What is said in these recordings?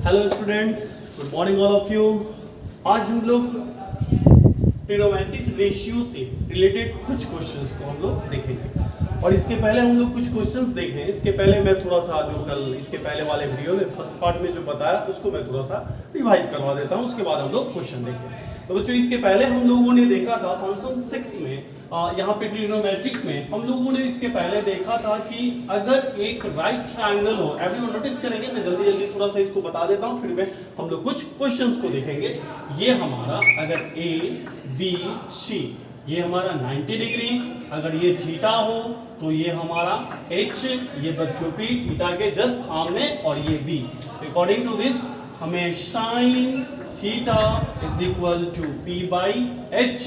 Hello students, good morning all of you. आज हम लोग ट्रिग्नोमेट्रिक रेशियो से रिलेटेड कुछ क्वेश्चंस को हम लोग देखेंगे। और इसके पहले हम लोग कुछ क्वेश्चंस देखें, इसके पहले मैं थोड़ा सा जो कल इसके पहले वाले वीडियो में फर्स्ट पार्ट में जो बताया उसको मैं थोड़ा सा रिवाइज करवा देता हूँ, उसके बाद हम लोग क्वेश्चन देखें। तो बच्चों इसके पहले हम लोगों ने देखा था फंक्शन 6 में, यहाँ पे ट्रिग्नोमेट्रिक में हम लोगों ने इसके पहले देखा था कि अगर एक राइट ट्रायंगल हो, एवरीवन नोटिस करेंगे, मैं जल्दी जल्दी थोड़ा सा इसको बता देता हूँ, फिर मैं हम लोग कुछ क्वेश्चंस को देखेंगे। ये हमारा अगर ए बी सी ये हमारा 90 डिग्री, अगर ये थीटा हो तो ये हमारा एच, ये बच्चों पी थीटा के जस्ट सामने, और ये बी। अकॉर्डिंग टू दिस हमें sine theta is equal to P by H,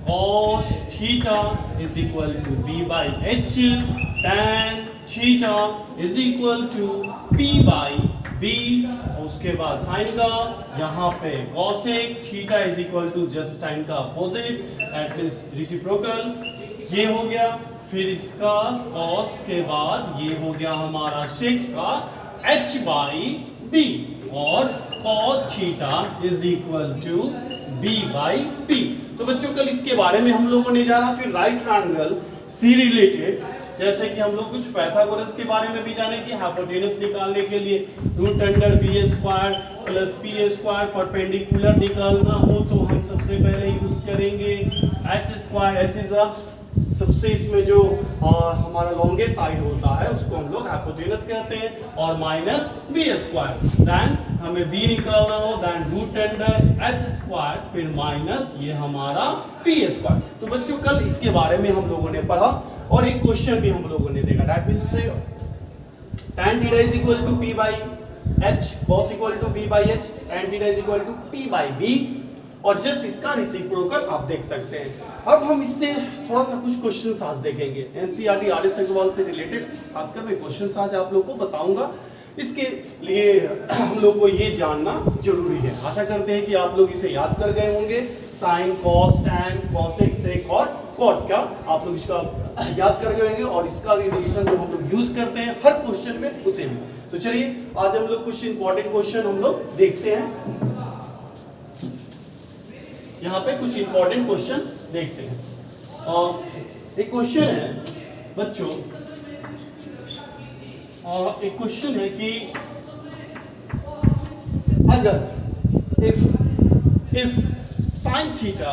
cos theta is equal to B by H, tan theta is equal to P by B. उसके बाद sine का यहाँ पे cosec theta is equal to just sine का opposite, that means reciprocal. ये हो गया। फिर इसका cos के बाद ये हो गया हमारा sec का h बाई b, और cot theta is equal to b by p। तो बच्चों कल इसके बारे में हम लोगों ने जाना। फिर राइट ट्रायंगल सी रिलेटेड, जैसे कि हम लोग कुछ पाइथागोरस के बारे में भी जाने की, हाइपोटेनस निकालने के लिए root under B square plus P square perpendicular निकालना हो तो हम सबसे पहले यूज करेंगे एच स्क्वायर। एच इज सबसे इसमें जो हमारा लॉन्गेस्ट साइड होता है उसको हम लोग हाइपोटेनस कहते हैं, और माइनस बी स्क्वायर। देन हमें बी निकालना हो, then root under H square, फिर माइनस ये हमारा पी स्क्वायर। तो बच्चों कल इसके बारे में हम लोगों ने पढ़ा, और एक क्वेश्चन भी हम लोगों ने देखा, that means tan theta is equal to p by h, cos equal to b by h, tan theta is equal to p by b, और जस्ट इसका रेसिप्रोकल आप देख सकते हैं। अब हम इससे थोड़ा सा कुछ क्वेश्चंस आज देखेंगे, एनसीईआरटी आरएस अग्रवाल से रिलेटेड खासकर मैं क्वेश्चंस आज आप लोग को बताऊंगा। इसके लिए हम लोग को ये जानना जरूरी है। आशा करते हैं कि आप लोग इसे याद कर गए होंगे। साइन, कॉस, टैन, कॉसेक, सेक और कॉट का आप लोग इसका याद कर गए होंगे, और इसका भी रिलेशन जो हम लोग यूज करते हैं हर क्वेश्चन में उसे भी। तो चलिए आज हम लोग कुछ इंपॉर्टेंट क्वेश्चन हम लोग देखते हैं। यहाँ पे कुछ इंपॉर्टेंट क्वेश्चन देखते हैं। एक क्वेश्चन है बच्चों, एक क्वेश्चन है कि अगर इफ साइन थीटा,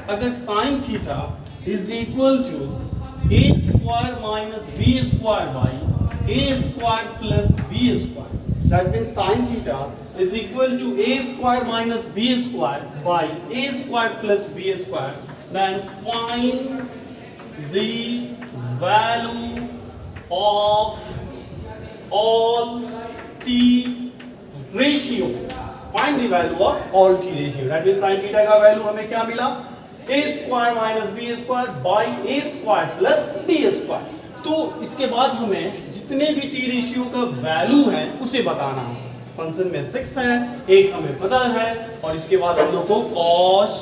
अगर sine theta is equal to A square minus B square by A square plus B square, that means sin theta is equal to a square minus b square by a square plus b square, then find the value of all t ratio. Find the value of all t ratio. That means sin theta का value हमें क्या मिला, a square minus b square by a square plus b square। तो इसके बाद हमें जितने भी टी रेशियो का वैल्यू है उसे बताना है। फंक्शन में 6 है, एक हमें पता है, और इसके बाद हम लोग को कॉस,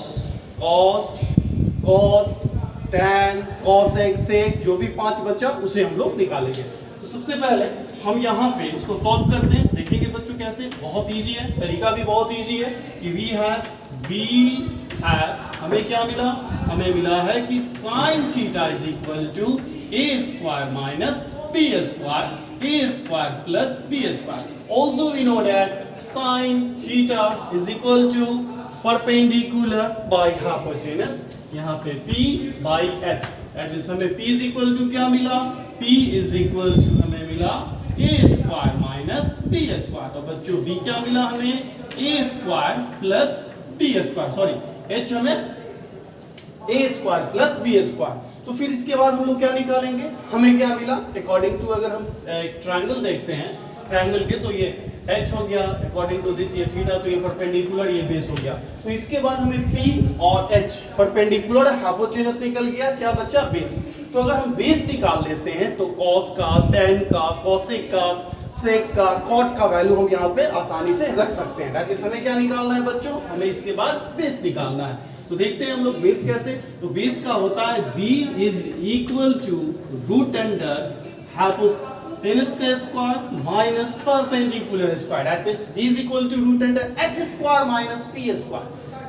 कॉट, टैन, कॉसेक, सेक जो भी 5 बचा उसे हम लोग निकालेंगे। तो सबसे पहले हम यहाँ पे इसको सॉल्व करते हैं, देखेंगे बच्चों कैसे। बहुत इजी है, तरीका भी बहुत इजी है कि वी है हमें क्या मिला, हमें मिला है कि sine theta is equal to a square minus b square, a square plus b square. Also we know that sin theta is equal to perpendicular by hypotenuse, यहाँ पे p by h, that means हमें p is equal to क्या मिला, p is equal to हमें मिला a square minus b square। तो बच्चों b क्या मिला हमें, a square plus b square, sorry h हमें a square plus b square। तो फिर इसके बाद हम लोग क्या निकालेंगे, हमें क्या मिला, अकॉर्डिंग टू अगर हम एक ट्रायंगल देखते हैं, ट्रायंगल के तो ये h हो गया, अकॉर्डिंग टू दिस ये थीटा, तो ये परपेंडिकुलर, ये बेस हो गया। तो इसके बाद हमें p और h परपेंडिकुलर हाइपोटेनस निकल गया, क्या बचा, बेस। तो अगर हम बेस निकाल लेते हैं तो cos का, tan का, cosec का, sec का, cot का वैल्यू हम यहाँ पे आसानी से रख सकते हैं। दैट इज हमें क्या निकालना है बच्चों, हमें इसके बाद बेस निकालना है। तो देखते हैं हम लोग बेस कैसे। तो बेस का होता है b is equal to root under टेनिस का square minus perpendicular square, that means b is equal to root under h square minus p square,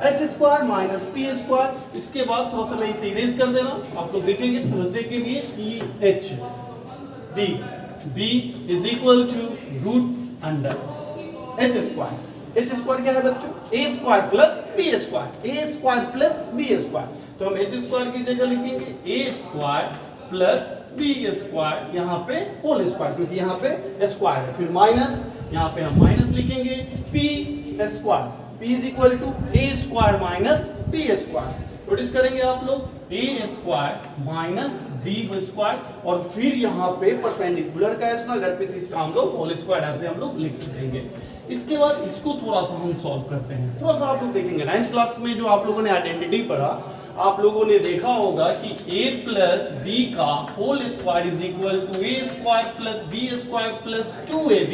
h square minus p square. इसके बाद थोड़ा सा मैं इसे इरेज कर दे रहा हूं, आप लोग देखेंगे समझने के लिए। e h b is equal to root under h square, h square क्या है बच्चों, a square plus b square, a square plus b square. तो हम h स्क्वायर की जगह लिखेंगे a square plus b square, यहाँ पे होल स्क्वायर क्योंकि यहाँ पे स्क्वायर है, फिर माइनस, यहाँ पे हम माइनस लिखेंगे p square, p is equal to a square minus b square. Notice करेंगे आप लोग a square minus b square और फिर यहाँ पे परपेंडिकुलर का स्क्वायर, दैट मींस इसका हम लोग होल स्क्वायर ऐसे हम लोग लिख सकेंगे। इसके बाद इसको थोड़ा सा हम सॉल्व करते हैं, थोड़ा सा आप लोग देखेंगे 9th क्लास में जो आप लोगों ने आइडेंटिटी पढ़ा, आप लोगों ने देखा होगा कि a प्लस b का whole square is equal to a square plus b square plus 2ab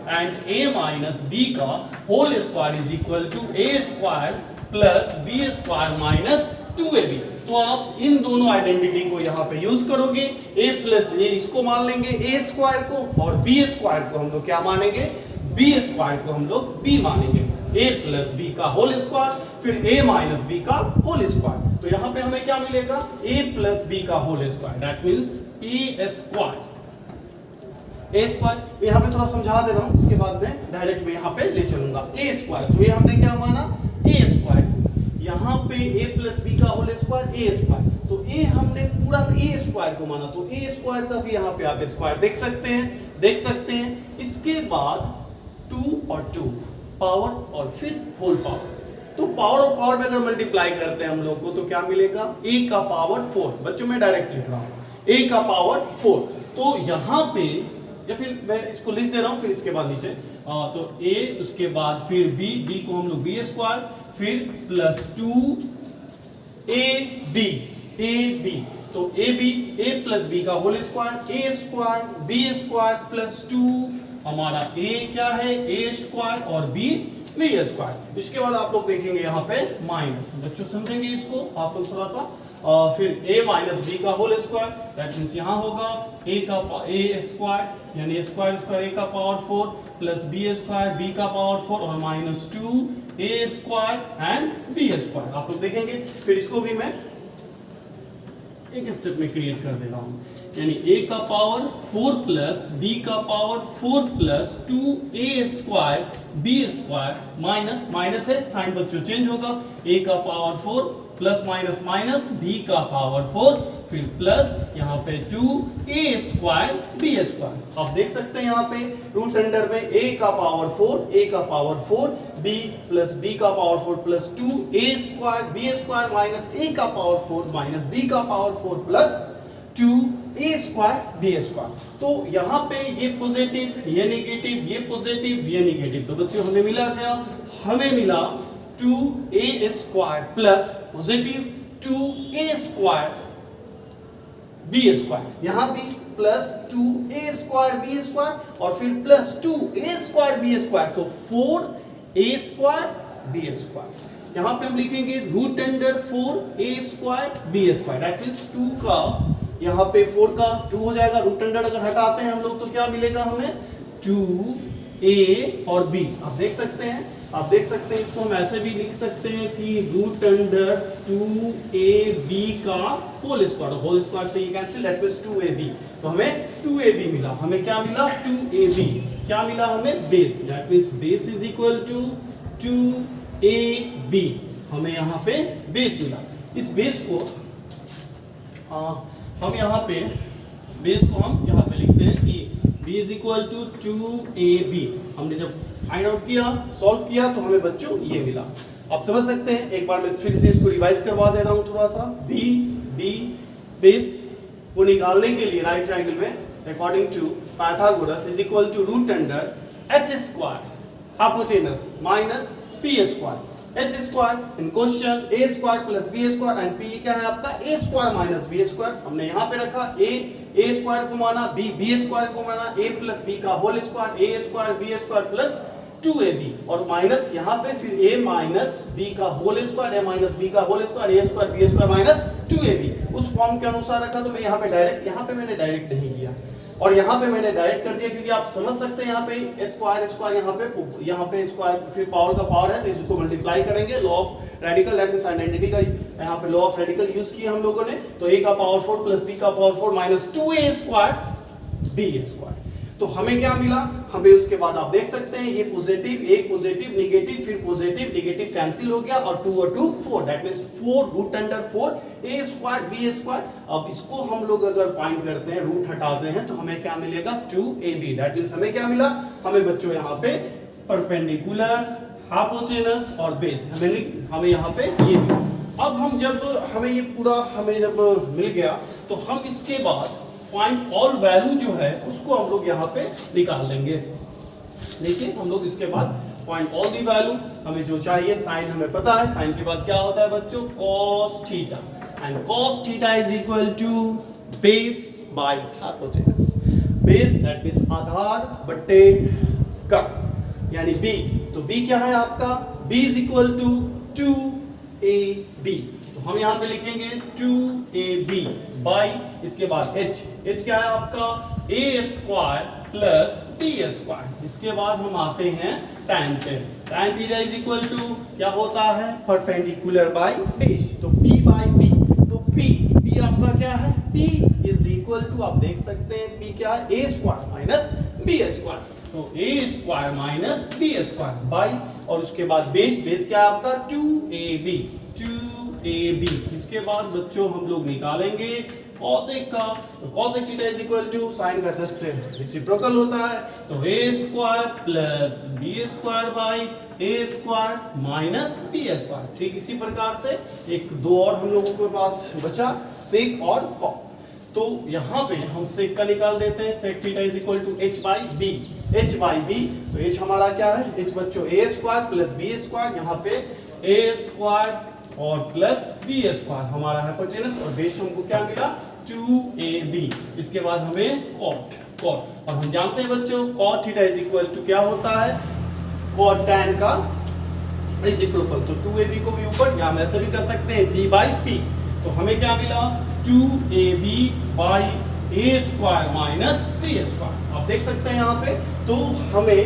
and a minus b का whole square is equal to a square plus b square minus 2ab। तो आप इन दोनों identity को यहाँ पे use करोगे, a plus a इसको मान लेंगे a स्क्वायर को और b स्क्वायर को हम लोग क्या मानेंगे, b स्क्वायर को हम लोग b मानेंगे, a प्लस b का होल स्क्वायर फिर a माइनस b का होल स्क्वायर। तो यहाँ पे हमें क्या मिलेगा, a प्लस b का whole square, that means a square, a square. यहाँ पे थोड़ा समझा दे रहा हूँ, इसके बाद में डायरेक्ट में यहाँ पे ले चलूंगा। a स्क्वायर, तो ये हमने क्या माना a स्क्वायर, यहाँ पे a प्लस b का होल स्क्वायर a स्क्वायर, तो a हमने पूरा a स्क्वायर को माना, तो a स्क्वायर का भी यहाँ पे आप स्क्वायर देख सकते हैं। इसके बाद 2 और 2 पावर और फिर होल पावर, तो पावर और पावर में अगर मल्टीप्लाई करते हैं हम लोग को तो क्या मिलेगा, a का पावर 4। बच्चों मैं डायरेक्ट लिख रहा हूँ a का पावर 4, तो यहाँ पे या फिर मैं इसको लिख दे रहा हूँ फिर इसके बाद नीचे तो a, उसके बाद फिर b को हम लोग b स्क्वायर फिर प्लस 2ab, तो a प्लस b का whole square a square b square plus 2 हमारा a क्या है a स्क्वायर और b स्क्वायर। इसके बाद आप लोग देखेंगे यहाँ पे माइनस, बच्चों समझेंगे इसको आप लोग थोड़ा सा, फिर a माइनस b का होल स्क्वायर, दैट मींस यहाँ होगा a स्क्वायर यानी स्क्वायर स्क्वायर a का power 4 plus b square b का पावर 4 और minus 2 a square and b square. आप लोग देखेंगे फिर इसको भी मैं एक स्टेप में क्रिएट कर दे रहा हूँ, यानी a का पावर 4 प्लस b का power 4 plus 2a square b square minus minus है, साइन बच्चों चेंज होगा, a का power 4 plus minus minus b का पावर 4 फिर प्लस यहाँ पे 2a स्क्वायर b स्क्वायर। आप देख सकते हैं यहाँ पे रूट अंडर में a का पावर 4 b प्लस b का power 4 plus 2a square b square minus a का पावर 4 माइनस b का power 4 plus 2a square b square. तो यहाँ पे ये पॉजिटिव ये नेगेटिव ये पॉजिटिव ये नेगेटिव, तो बच्चों हमें मिला क्या, हमें मिला 2a square plus positive 2a square b square, यहाँ भी plus 2a square b square और फिर plus 2a square b square, तो 4a स्क्वायर b स्क्वायर। यहाँ पे हम लिखेंगे root under 4a square b square, that means 2 का यहाँ पे 4 का 2 हो जाएगा, रूट अंडर अगर हटाते हैं हम लोग तो क्या मिलेगा हमें 2a और b। आप देख सकते हैं इसको हम ऐसे भी लिख सकते हैं कि रूट अंडर 2ab का होल स्क्वायर से ये कैंसिल, दैट मींस 2ab, तो हमें 2ab मिला, हमें क्या मिला 2ab, क्या मिला हमें base, that means base is equal to 2ab, हमें यहाँ पे बेस मिला। इस बेस को हम यहाँ पे लिखते हैं कि b is equal to 2ab। हमने जब फाइंड आउट किया सॉल्व किया तो हमें बच्चों ये मिला। आप समझ सकते हैं, एक बार मैं फिर से इसको रिवाइज करवा दे रहा हूँ थोड़ा सा। b बेस को निकालने के लिए राइट ट्रायंगल में according to Pythagoras is equal to root under h square hypotenuse minus p square, h square in question a square plus b square and p क्या है आपका a square minus b square. हमने यहाँ पे रखा a square को माना, b square को माना, a प्लस b का whole square a square b square plus 2ab और माइनस यहाँ पे फिर a माइनस b का whole square a minus b का whole square a square b square minus 2ab। उस फॉर्म के अनुसार रखा, तो मैं यहाँ पे मैंने डायरेक्ट नहीं किया। और यहाँ पे मैंने डायरेक्ट कर दिया क्योंकि आप समझ सकते हैं यहाँ पे स्क्वायर स्क्वायर यहाँ पे स्क्वायर फिर पावर का पावर है तो इसको मल्टीप्लाई करेंगे। Law of radical that means identity का यहाँ पे लॉ ऑफ रेडिकल यूज किया हम लोगों ने। तो a का पावर 4 प्लस b का power 4 minus 2a square b square. तो हमें क्या मिला, हमें उसके बाद आप देख सकते हैं ये पॉजिटिव, एक पॉजिटिव निगेटिव फिर पॉजिटिव निगेटिव कैंसिल हो गया और 2 और 2 4 that means 4 root under 4 a square b square. अब इसको हम लोग अगर फाइंड करते हैं रूट हटाते हैं तो हमें क्या मिलेगा 2ab। दैट मींस हमें क्या मिला, हमें बच्चों यहाँ पे परपेंडिकुलर, हाइपोटेनस और बेस हमें यहाँ पे ये मिला। अब हम जब हमें ये पूरा जब मिल गया तो हम इसके बाद फाइंड ऑल वैल्यू जो है उसको हम लोग यहाँ पे निकाल लेंगे। देखिए हम लोग इसके बाद फाइंड ऑल दी वैल्यू, हमें जो चाहिए साइन हमें पता है, साइन के बाद क्या होता है बच्चों cos theta and cos theta is equal to base by hypotenuse. Base that means आधार बटे कर्ण यानी b। तो b क्या है आपका, b is equal to 2ab। तो हम यहाँ पे लिखेंगे 2ab बाई इसके बाद h क्या है आपका a square plus b square. इसके बाद हम आते हैं tan theta is equal to क्या होता है परपेंडिकुलर बाय बेस। तो p बाय b, तो p आपका क्या है, p इज इक्वल टू आप देख सकते हैं p क्या है a square minus b square. तो a square minus b square by और उसके बाद बेस क्या है आपका 2ab। इसके बाद बच्चों हम लोग निकालेंगे cosec का। तो cosec theta is equal to sine का जस्ट रेसिप्रोकल होता है तो a square plus b square by a square minus b square. ठीक इसी प्रकार से एक दो और हम लोगों के पास बचा sec और cot। तो यहाँ पे हम sec का निकाल देते हैं, sec theta is equal to h by b। तो h हमारा क्या है, h बच्चों a square plus b square, यहाँ पे a स्क्वायर और प्लस b स्क्वायर हमारा हाइपोटेनस और बेस हमको क्या मिला 2ab। इसके बाद हमें cot और हम जानते हैं बच्चों cot theta is equal to क्या होता है cot tan का रेसिप्रोकल। तो 2ab को भी ऊपर या हम ऐसे भी कर सकते हैं b बाई p। तो हमें क्या मिला 2ab by a square minus b square. आप देख सकते हैं यहाँ पे। तो हमें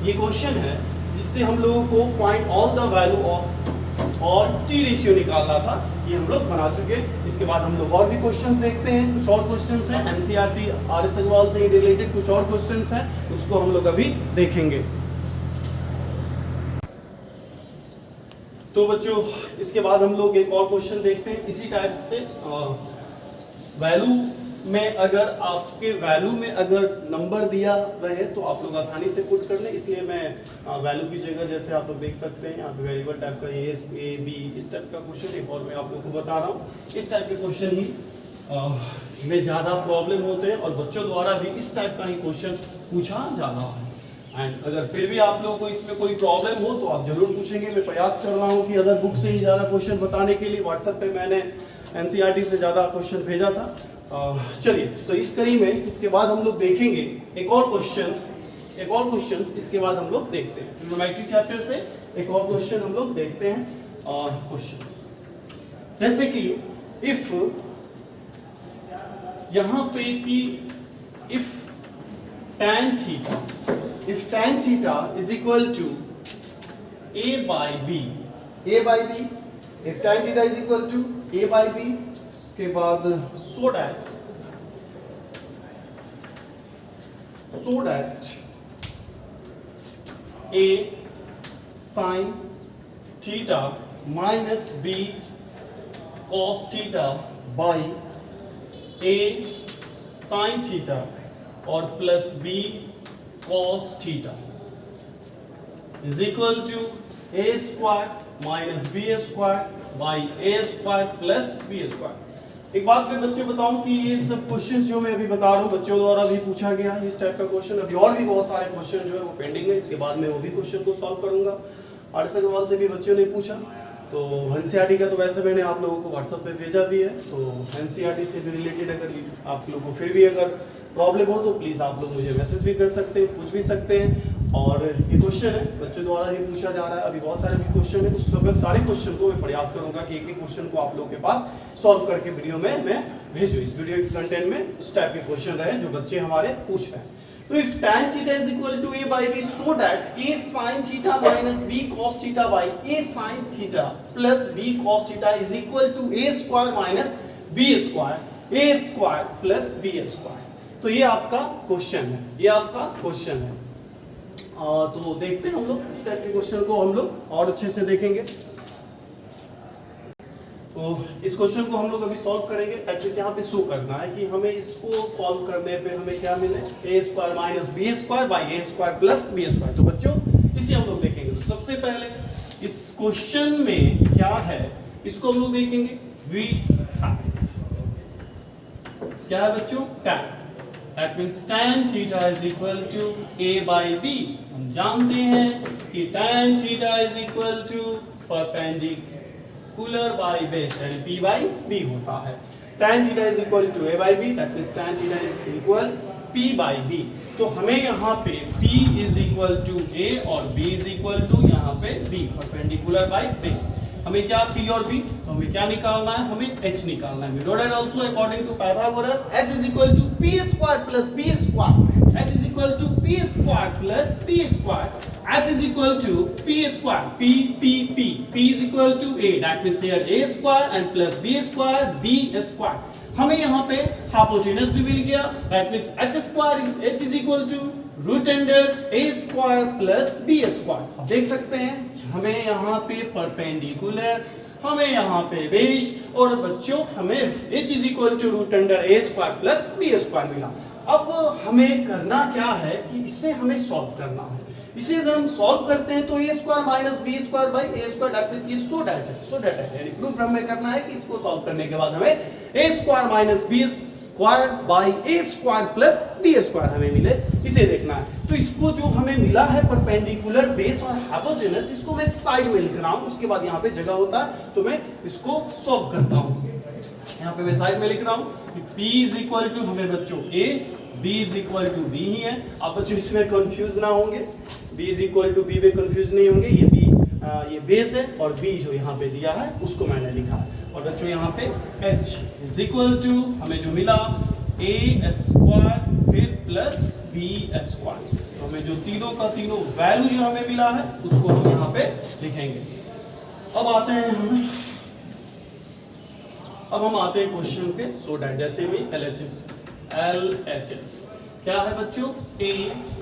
ये क्वेश्चन है जिससे हम लोगों को find all the value of और टी रेशियो निकालना था, ये हम लोग बना चुके। इसके बाद हम लोग और भी क्वेश्चंस देखते हैं, कुछ और क्वेश्चंस हैं एनसीईआरटी आर.एस. अग्रवाल से रिलेटेड कुछ और क्वेश्चंस हैं, उसको हम लोग अभी देखेंगे। तो बच्चों इसके बाद हम लोग एक और क्वेश्चन देखते हैं इसी टाइप से। वैल्यू में अगर आपके वैल्यू में अगर नंबर दिया रहे तो आप लोग आसानी से पुट कर लें, इसलिए मैं वैल्यू की जगह जैसे आप लोग देख सकते हैं यहाँ पे वेरिएबल टाइप का ए बी इस टाइप का क्वेश्चन एक और मैं आप लोग को बता रहा हूँ। इस टाइप के क्वेश्चन ही में ज़्यादा प्रॉब्लम होते हैं और बच्चों द्वारा भी इस टाइप का ही क्वेश्चन पूछा ज़्यादा है। एंड अगर फिर भी आप लोगों को इसमें कोई प्रॉब्लम हो तो आप जरूर पूछेंगे। मैं प्रयास कर रहा हूँ कि अदर बुक से ही ज़्यादा क्वेश्चन बताने के लिए व्हाट्सएप पे मैंने एनसीईआरटी से ज़्यादा क्वेश्चन भेजा था। चलिए तो इस कड़ी में इसके बाद हम लोग देखेंगे एक और क्वेश्चंस इसके बाद हम लोग देखते हैं ट्रिग्नोमेट्री चैप्टर से एक और क्वेश्चन हम लोग देखते हैं। और क्वेश्चंस जैसे कि इफ यहाँ पे कि if tan theta is equal to a by b, if tan theta is equal to a by b के बाद so that a sin theta minus b cos theta by a sin theta और plus b cos theta is equal to a square minus b square by a square plus b square। एक बात मैं बच्चों बताऊं कि ये सब questions जो मैं अभी बता रहा हूँ बच्चों द्वारा भी पूछा गया है इस टाइप का क्वेश्चन। अभी और भी बहुत सारे क्वेश्चन जो है वो पेंडिंग है, इसके बाद मैं वो भी क्वेश्चन को सॉल्व करूंगा। आर.एस. अग्रवाल से भी बच्चों ने पूछा तो एनसीईआरटी का तो वैसे मैंने आप लोगों को व्हाट्सएप पे भेजा भी है। तो एनसीईआरटी से भी रिलेटेड अगर आप लोगों को फिर भी अगर प्रॉब्लम हो तो प्लीज़ आप लोग मुझे मैसेज भी कर सकते हैं, पूछ भी सकते हैं। और ये क्वेश्चन है बच्चों द्वारा ही पूछा जा रहा है। अभी बहुत सारे भी क्वेश्चन है, उस सब सारे क्वेश्चन को मैं प्रयास करूंगा कि एक एक क्वेश्चन को आप लोगों के पास सॉल्व करके वीडियो में मैं भेजो। इस वीडियो के कंटेंट में उस टाइप के क्वेश्चन रहे जो बच्चे हमारे पूछ रहे हैं। तो if tan theta is equal to a by b so that a sin theta minus b cos theta by a sin theta plus b cos theta is equal to a square minus b square a square plus b square। तो ये आपका question है, ये आपका question है। तो देखते हैं हम लोग इस टाइप के क्वेश्चन को हम लोग और अच्छे से देखेंगे। तो इस क्वेश्चन को हम लोग अभी सॉल्व करेंगे। एटलीस्ट यहाँ पे शो करना है कि हमें इसको सॉल्व करने पे हमें क्या मिले, A square minus B square by A square plus B square. तो बच्चों इसे हम लोग देखेंगे। तो सबसे पहले इस क्वेश्चन में क्या है इसको हम लोग देखेंगे। वी क्या है बच्चों, tan। That means tan theta is equal to a by b। हम जानते हैं कि tan theta is equal to perpendicular by base and p by b होता है। tan theta is equal to a by b, that means tan theta is equal p by b। तो हमें यहाँ पे p is equal to a और b is equal to यहाँ पे b, perpendicular by base. हमें क्या p और b, तो हमें क्या निकालना है, हमें h निकालना है। We know that also according to Pythagoras h is equal to p square plus b square, h is equal to p square plus b square, h is equal to p square, p is equal to a, that means here a square and plus b square b square। हमें यहाँ पे hypotenuse भी मिल गया, that means h square is equal to root under a square plus b square. अब देख सकते हैं हमें यहाँ पे परपेंडिकुलर, हमें यहाँ पे बेस और बच्चों हमें h is equal to root under a square plus b square मिला। अब हमें करना क्या है कि इसे हमें सॉल्व करना है। इसे अगर हम सॉल्व करते हैं तो a square minus b square by a square, that means ये सो दैट है यानी प्रूफ हमें करना है कि इसको सॉल्व करने के बाद हमें a square minus b square by a square plus b square हमें मिले, इसे देखना है। तो इसको जो हमें मिला है परपेंडिकुलर बेस और हाइपोटेनस, इसको मैं साइड में लिख रहा हूं, उसके बाद यहाँ पे जगह होता है तो मैं इसको सॉल्व करता हूं। यहाँ पे मैं साइड में लिख रहा हूं कि p इज इक्वल टू हमें बच्चों a, b is equal to b ही है। आप बच्चों इसमें कंफ्यूज ना होंगे, b is equal to b में कंफ्यूज नहीं होंगे। ये b ये बेस है और b जो यहाँ पे दिया है उसको मैंने लिखा है। और बच्चों यहाँ पे h इज इक्वल टू हमें जो मिला a स्क्वायर फिर प्लस b स्क्वायर। तो हमें जो तीनों का तीनों वैल्यू जो हमें मिला है उसको हम यहाँ पे लिखेंगे। अब हम आते हैं क्वेश्चन पे। सो दैट जैसे भी LHS क्या है बच्चों, a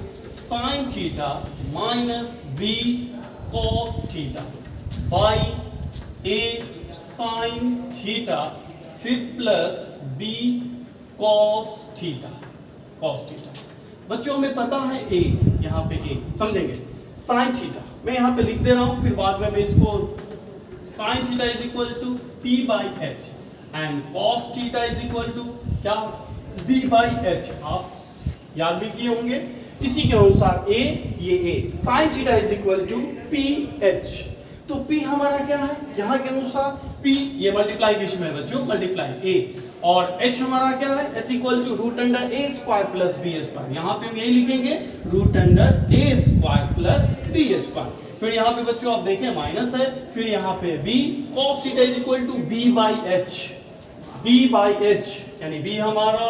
sin theta minus b cos theta by a sin theta फिर प्लस b cos थीटा। बच्चों हमें पता है a, यहाँ पे a समझेंगे। sin थीटा मैं यहाँ पे लिख दे रहा हूँ, फिर बाद में मैं इसको sin theta is equal to p by h and cos theta is equal to क्या, b बाई h। आप याद भी किए होंगे। इसी के अनुसार a, ये a sin theta is equal to p h। तो p हमारा क्या है, यहाँ के अनुसार p ये मल्टीप्लाई किस में बच्चों, मल्टीप्लाई a, और h हमारा क्या है, h equal to root under a square plus b square. यहाँ पे हम यही लिखेंगे root under a square plus b square. फिर यहाँ पे बच्चों आप देखें माइनस है, फिर यहाँ पे b cos theta is equal to b by h, यानी b हमारा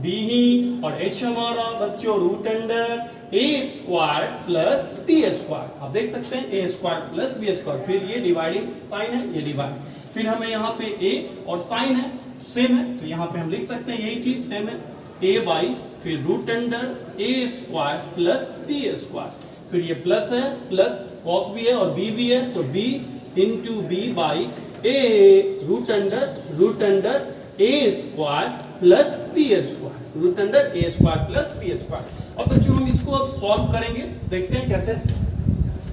b ही और h हमारा बच्चों root under a square plus b square. आप देख सकते हैं a square plus b square. फिर ये डिवाइडिंग साइन है, ये डिवाइड, फिर हमें यहाँ पे a और साइन है सेम है, तो यहाँ पे हम लिख सकते हैं यही चीज सेम है, a बाई फिर root under a square plus b square. फिर ये प्लस है, प्लस कॉस भी है और b भी है, तो b into b by a root under a square plus b square, root under a square plus b square. अब बच्चों हम इसको अब सॉल्व करेंगे, देखते हैं कैसे।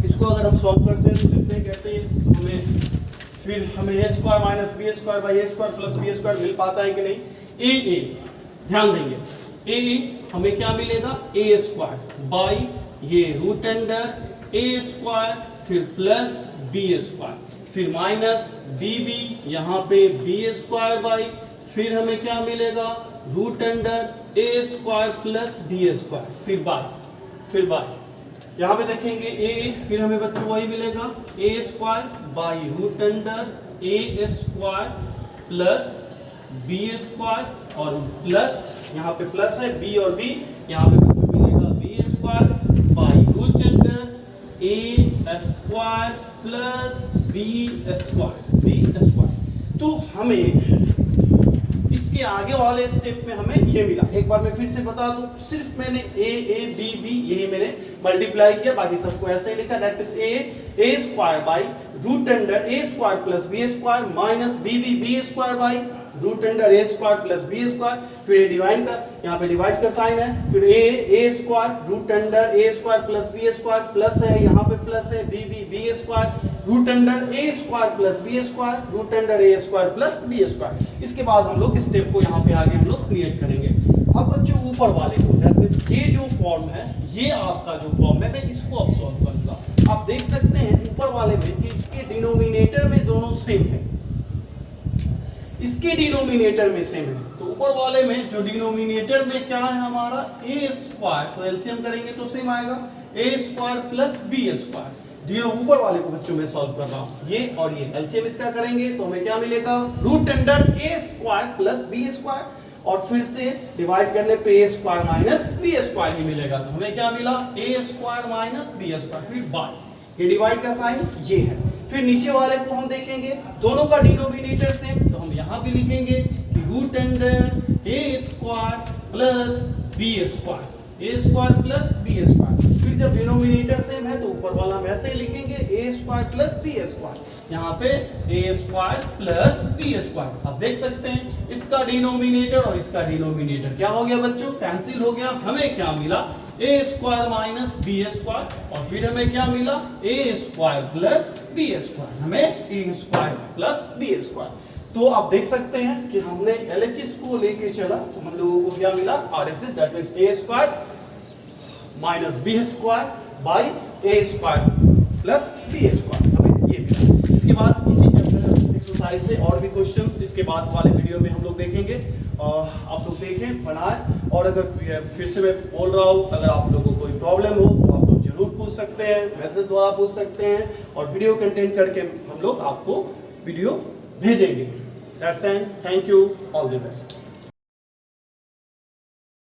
इसको अगर हम सॉल्व करते हैं तो देखते हैं कैसे हमें a square minus b square by a square plus b square मिल पाता है कि नहीं। a ध्यान देंगे, a हमें क्या मिलेगा, a स्क्वायर बाई ये रूट अंडर a स्क्वायर फिर प्लस b स्क्वायर, फिर माइनस b यहाँ पे b स्क्वायर बाई फिर हमें क्या मिलेगा root under a square plus b square, फिर बाय यहाँ पे देखेंगे a, फिर हमें बच्चों वही मिलेगा a square by root under a square plus B square और प्लस यहाँ पे प्लस है बी और बी, यहाँ पे बच्चों मिलेगा B square by root under A square plus B square. तो हमें इसके आगे वाले स्टेप में हमें ये मिला, एक बार मैं फिर से बता दूं, सिर्फ मैंने ए बी बी ये मैंने मल्टीप्लाई किया, बाकी सबको ऐसे ही लिखा, that is A square by root under A square plus B square minus B square by root under A square plus B square, फिर डिवाइड का, यहाँ पे डिवाइड का साइन है, फिर A square root under A square plus B square plus है, यहाँ पे प्लस है B square root under A square plus B square root under A square plus B square. इसके बाद हम लोग स्टेप को यहाँ पे आगे हम लोग क्रिएट करेंगे। अब बच्चों ऊपर वाले को, दैट मींस ये जो फॉर्म है, ये आपका जो फॉर्म है, मैं इसको अब सॉल्व करूंगा। आप देख सकते हैं ऊपर वाले में कि इसके डिनोमिनेटर में दोनों सेम है, इसके डिनोमिनेटर में सेम है, तो ऊपर वाले में जो डिनोमिनेटर में क्या है हमारा ए स्क्वायर, तो एलसीएम करेंगे तो सेम आएगा ए स्क्वायर प्लस बी स्क्वायर। ऊपर वाले को बच्चों में सॉल्व कर रहा हूं, ये और ये एलसीएम इसका करेंगे तो हमें क्या मिलेगा, root under A square plus B square, और फिर से डिवाइड करने पे ए स्क्वायर माइनस बी स्क्वायर ही मिलेगा, तो हमें क्या मिला ए स्क्वायर माइनस बी स्क्वायर, फिर बाय ये डिवाइड का साइन ये है। फिर नीचे वाले को हम देखेंगे, दोनों का डिनोमिनेटर सेम, तो हम यहाँ भी लिखेंगे कि root under A square plus B square, A square plus B square. फिर जब डिनोमिनेटर सेम है तो ऊपर वाला हम ऐसे ही लिखेंगे ए स्क्वायर प्लस बी स्क्वायर, यहाँ पे ए स्क्वायर प्लस बी स्क्वायर। आप देख सकते हैं इसका डिनोमिनेटर और इसका डिनोमिनेटर क्या हो गया बच्चों, कैंसिल हो गया। हमें क्या मिला, ए स्क्वायर माइनस बी स्क्वायर, और फिर हमें क्या मिला, ए स्क्वायर प्लस बी स्क्वायर, हमें ए स्क्वायर प्लस बी स्क्वायर। तो आप देख सकते हैं कि हमने एलएचएस को लेके चला तो हम लोगों को क्या मिला, RHS, that means A square minus B square by A square plus B square, हमें ये मिला। इसके बाद इसी चैप्टर एक्सरसाइज से और भी क्वेश्चंस इसके बाद वाले वीडियो में हम लोग देखेंगे, आप लोग देखें, बनाएं, और अगर फिर से मैं बोल रहा हूँ, अगर आप लोगों को कोई प्रॉब्लम हो तो आप लोग जरूर पूछ सकते हैं, मैसेज द्वारा पूछ सकते हैं, और वीडियो कंटेंट करके हम लोग आपको वीडियो भेजेंगे। That's and thank you, all the best.